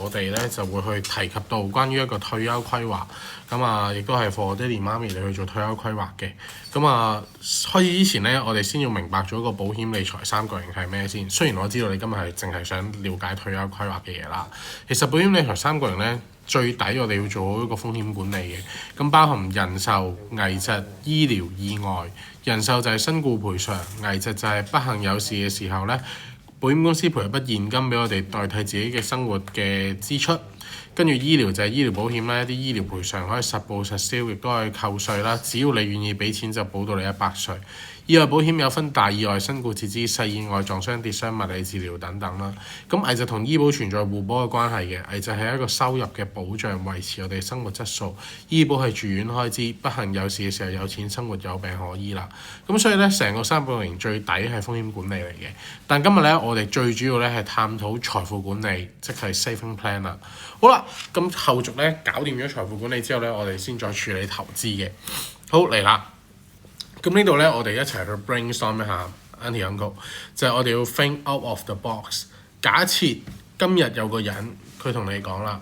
我哋咧就會去提及到關於一個退休規劃，咁啊亦都係 for 爹哋媽咪你去做退休規劃嘅。咁啊開始之前咧，我哋先要明白咗個保險理財三角形係咩先。雖然我知道你今日係淨係想了解退休規劃嘅嘢啦，其實保險理財三角形咧最底我哋要做好一個風險管理嘅，咁包含人壽、危疾、醫療、意外。人壽就係身故賠償，危疾就係不幸有事嘅時候咧，保險公司賠一筆現金俾我哋代替自己嘅生活嘅支出。跟住醫療就係醫療保險啦，一啲醫療賠償可以實報實銷，亦都可以扣稅啦。只要你願意俾錢就保到你100歲。意外保險有分大意外、身故截肢、細意外、撞傷、跌傷、物理治療等等啦。咁危疾同醫保存在互補嘅關係嘅，危疾係一個收入嘅保障，維持我哋生活質素；醫保係住院開支，不幸有事嘅時候有錢生活有病可醫啦。咁所以咧，成個三角形最底係風險管理嚟嘅。但今日咧，我哋最主要咧係探討財富管理，即係 saving plan 啦。好啦，咁後續咧搞掂咗財富管理之後咧，我哋先再處理投資嘅。好嚟啦。咁呢度咧，我哋一齊去 brainstorm 一下 Auntie Uncle， 就係我哋要 think out of the box。假設今日有個人佢同你講啦，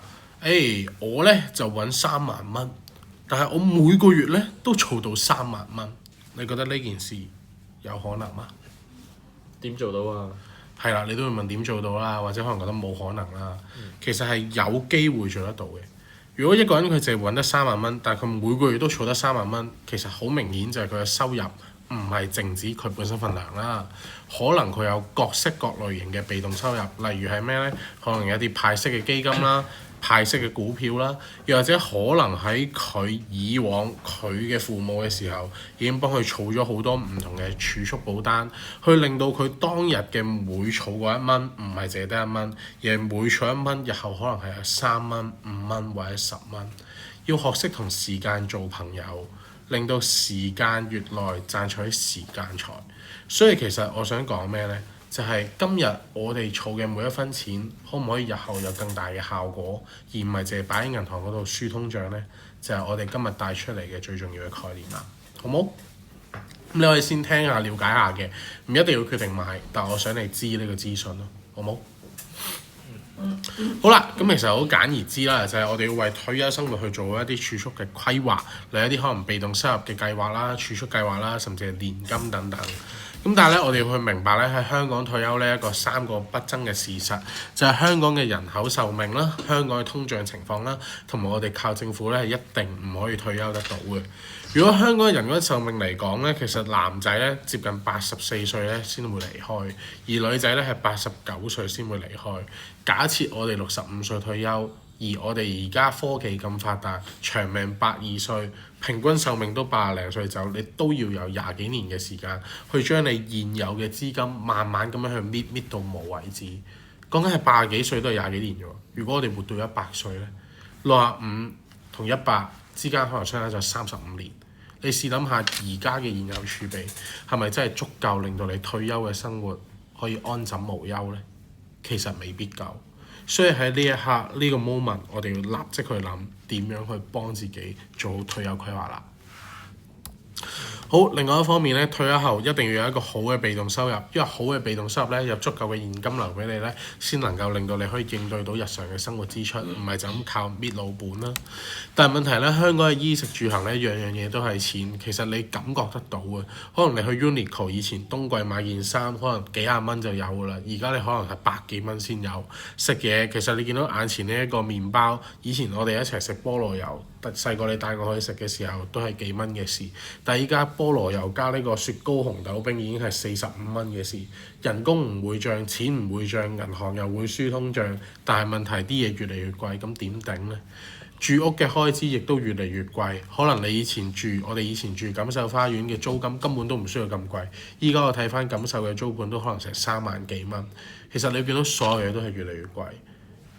我咧就揾3萬蚊，但係我每個月咧都儲到3萬蚊，你覺得呢件事有可能嗎？點做到啊？係啦，你都會問點做到啦，或者可能覺得冇可能啦。其實係有機會做得到嘅。如果一個人佢淨係揾得3萬蚊，但係佢每個月都儲得3萬蚊，其實好明顯就係佢嘅收入唔係淨止佢本身份糧啦，可能佢有各式各類型嘅被動收入，例如係咩呢？可能有啲派息嘅基金啦。派息嘅股票啦，又或者可能喺佢以往佢嘅父母嘅時候已經幫佢儲咗好多唔同嘅儲蓄保單，去令到佢當日嘅每儲嗰1蚊唔係淨係得1蚊，而係每儲1蚊，日後可能係有3蚊、5蚊或者10蚊。要學識同時間做朋友，令到時間越耐賺取時間財。所以其實我想講咩呢？就係今日我哋儲嘅每一分錢，可唔可以日後有更大嘅效果，而唔係淨係擺喺銀行嗰度輸通脹呢？就係我哋今日帶出嚟嘅最重要嘅概念啦，好冇？咁你可以先聽下、了解下嘅，唔一定要決定買，但我想你知呢個資訊咯，好冇？好啦，咁其實好簡而知啦，就係我哋要為退休生活去做一啲儲蓄嘅規劃，例如一啲可能被動收入嘅計劃啦、儲蓄計劃啦，甚至係年金等等。咁但係咧，我哋要去明白咧，喺香港退休呢一個3個不爭嘅事實，就係香港嘅人口壽命啦、香港嘅通脹情況啦，同埋我哋靠政府咧係一定唔可以退休得到嘅。如果香港人嗰壽命嚟講咧，其實男仔咧接近84歲咧先會離開，而女仔咧係89歲先會離開。假設我哋65歲退休，而我哋而家科技咁發達，長命82歲，平均壽命都80零歲走，你都要有20幾年嘅時間去將你現有嘅資金慢慢咁樣去搣到冇為止。講緊係80幾歲都係20幾年啫喎。如果我哋活到100歲咧，65同100之間可能相差咗35年。你試諗下而家嘅現有儲備係咪真係足夠令到你退休嘅生活可以安枕無憂呢？其實未必夠。所以喺呢一刻呢個 moment，我哋要立即去諗點樣去幫自己做好退休規劃啦。好，另外一方面咧，退休後一定要有一個好嘅被動收入，因為好嘅被動收入咧，有足夠嘅現金流俾你咧，先能夠令到你可以應對到日常嘅生活支出，唔係就咁靠搣老本啦。但係問題咧，香港嘅衣食住行咧，樣樣嘢都係錢，其實你感覺得到嘅。可能你去 Uniqlo 以前冬季買件衫，可能幾廿蚊就有㗎啦，而家你可能係百幾蚊先有。食嘢其實你見到眼前呢一個麵包，以前我哋一齊食菠蘿油，細個你帶我去食嘅時候都係幾蚊嘅事，但係依家菠蘿油加呢個雪糕紅豆冰已經係45蚊嘅事。人工唔會漲，錢唔會漲，銀行又會輸通脹，但係問題啲嘢越嚟越貴，咁點頂呢？住屋嘅開支亦都越嚟越貴，可能我哋以前住錦繡花園嘅租金根本都唔需要咁貴，依家我睇翻錦繡嘅租盤都可能成3萬幾蚊。其實你見到所有嘢都係越嚟越貴。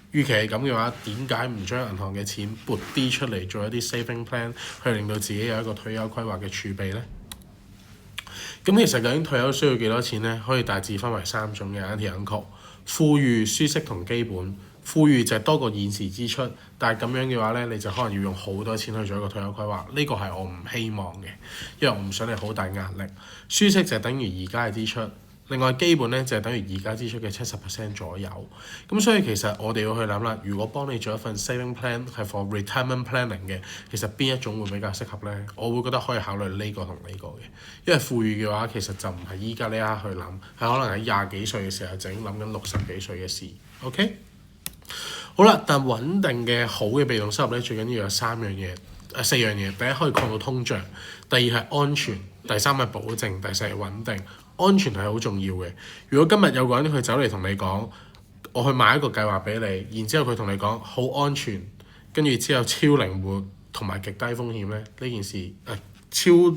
與其係咁嘅話，點解唔將銀行嘅錢撥啲出嚟做一啲 saving plan， 去令到自己有一個退休規劃嘅儲備呢？咁其實究竟退休需要幾多錢呢？可以大致分為3種嘅 Auntie Uncle， 富裕、舒適同基本。富裕就係多過現時支出，但係咁樣嘅話咧，你就可能要用好多錢去做一個退休規劃。呢個係我唔希望嘅，因為我唔想你好大壓力。舒適就係等於而家嘅支出，另外基本咧就係等於而家支出嘅70% 左右。咁所以其實我哋要去諗啦，如果幫你做一份 saving plan 係 for retirement planning 嘅，其實邊一種會比較適合咧？我會覺得可以考慮呢個同呢個嘅，因為富裕嘅話其實就唔係依家呢一刻去諗，係可能喺廿幾歲嘅時候整，諗緊60幾歲嘅事。OK？ 好啦，但穩定嘅好嘅被動收入咧，最緊要有4樣嘢。第一可以抗到通脹，第二係安全，第三係保證，第四係穩定。安全係好重要嘅。如果今日有個人佢走嚟同你講，我去買一個計劃俾你，然之後佢同你講好安全，跟住之後超靈活同埋極低風險咧，呢件事超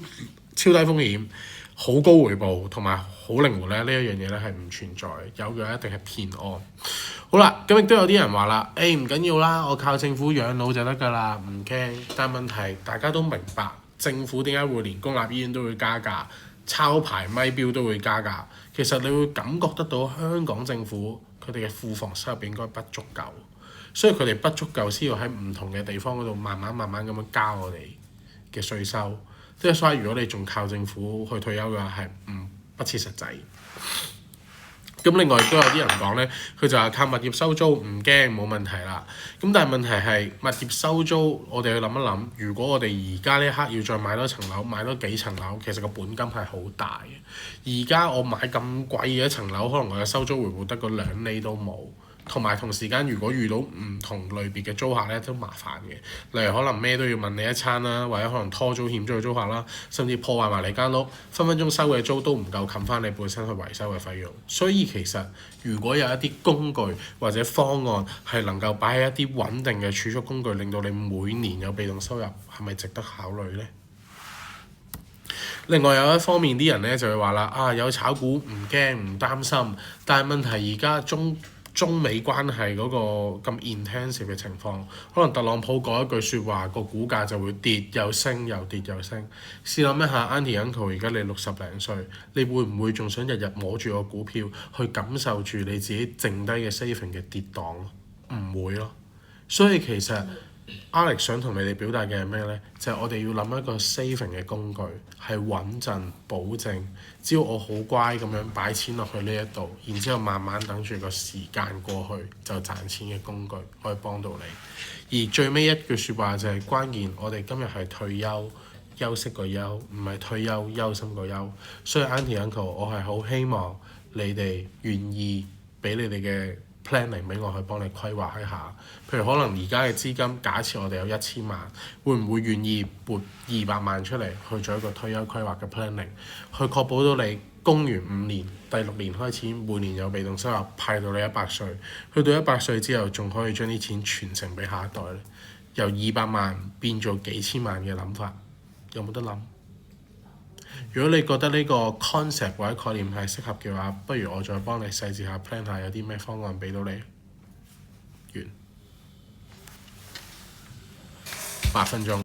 低風險、好高回報同埋好靈活咧，呢一樣嘢咧係唔存在，有嘅一定係騙案。好啦，咁亦都有啲人話啦，唔緊要啦，我靠政府養老就得㗎啦，唔驚。但問題大家都明白，政府點解會連公立醫院都會加價？抄牌咪標都會加價，其實你會感覺得到香港政府佢哋嘅庫房收入應該不足夠，所以佢哋不足夠先要喺唔同嘅地方嗰度慢慢咁樣加我哋嘅稅收。即係所以如果你仲靠政府去退休嘅話，係不切實際。咁另外亦都有啲人講咧，佢就話靠物業收租唔驚冇問題啦。咁但係問題係物業收租，我哋去諗一諗，如果我哋而家呢一刻要再買多層樓，買多幾層樓，其實個本金係好大嘅。而家我買咁貴嘅一層樓，可能我嘅收租回報得個2厘都冇。同埋同時間，如果遇到唔同類別嘅租客咧，都麻煩嘅。例如可能咩都要問你一餐啦，或者可能拖租欠租嘅租客啦，甚至破壞埋你間屋，分分鐘收嘅租都唔夠冚翻你本身去維修嘅費用。所以其實如果有一啲工具或者方案係能夠擺喺一啲穩定嘅儲蓄工具，令到你每年有被動收入，係咪值得考慮呢？另外有一方面啲人咧就會話啦，有炒股唔驚唔擔心，但係問題而家中美關係嗰個咁 intensive 嘅情況，可能特朗普講一句説話，個股價就會跌又升又跌又升。試諗一下 Auntie Uncle 而家你60零歲，你會唔會仲想日日摸住個股票去感受住你自己剩低嘅 saving 嘅跌檔？唔會咯。所以其實Alex 想同你哋表達嘅係咩呢？就係我哋要諗一個 saving 嘅工具，係穩陣保證。只要我好乖咁樣擺錢落去呢一度，然之後慢慢等住個時間過去就賺錢嘅工具，可以幫到你。而最尾一句説話就係關鍵，我哋今日係退休休息個休，唔係退休憂心個憂。所以 Auntie Uncle，我係好希望你哋願意俾你哋嘅planning 俾我去幫你規劃一下，譬如可能而家嘅資金，假設我哋有1000萬，會唔會願意撥200萬出嚟去做一個退休規劃嘅 planning， 去確保到你供完5年，第6年開始每年有被動收入派到你100歲，去到100歲之後仲可以將啲錢傳承俾下一代咧，由200萬變做幾千萬嘅諗法，有冇得諗？如果你覺得呢個 concept 或者概念係適合嘅話，不如我再幫你細緻下 plan 下有啲咩方案俾到你。完。8分鐘。